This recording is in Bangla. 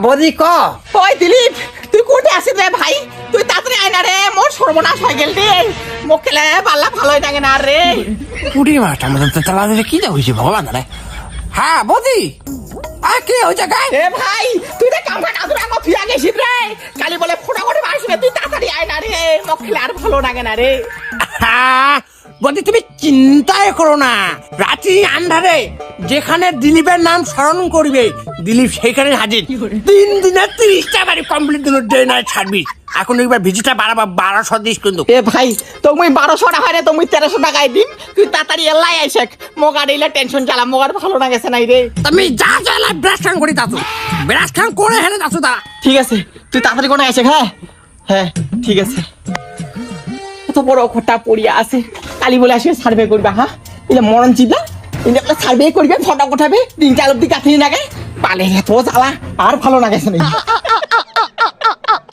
বদি ক ওই দিলীপ তুই কোটে আসিস রে ভাই তুই তাড়াতাড়ি আয় না রে মোর সর্বনাশ হয়ে গেল রে মোক খেলে পাল্লা ভালোই লাগে না রে পুরি মাটা আমাদের তো তালা দিলে কি হয়েছে ভগবান রে হ্যাঁ বদি আর কি হয়েছে গায়ে এ ভাই তুই তো কামটা কাজুর আগে তুই আগে গেছিস রে কালি বলে ফোটা করে আসবে তুই তাড়াতাড়ি আয় না রে মোক খেলে আর ভালো লাগে না রে বদি তুমি চিন্তাই করো না রাত্রি আন্ধারে যেখানে দিলীপের নাম স্মরণ করবে দিলীপ সেইখানে হাজির 3 দিনে 30টা বাড়ি কমপ্লিট দিল ডে নাইট সার্ভিস এখন একবার ভিজিটা বাড়াবা 1200 দিস কিন্তু এ ভাই তুমি 1200 টাকা রে তুমি 1300 টাকায় দিন তুই তাড়াতাড়ি এলাই আইসেক মোক আর এলে টেনশন চালা মোক আর ভালো লাগেছে নাই রে তুমি যা যা ব্রাশ খান করি তাতো ব্রাশ খান করে হেলে তাতো তারা ঠিক আছে তুই তাড়াতাড়ি কোনে আইসেক হ্যাঁ হ্যাঁ ঠিক আছে এত বড় খোটা পড়িয়া আছে কালি বলে আসবে সার্ভে করবা হ্যাঁ এটা মরণ চিন্তা এটা সার্ভে করবে ফটো উঠাবে 3-4 অব্দি কাঠিনি লাগে পালে এত জ্বালা আর ভালো লাগেছে না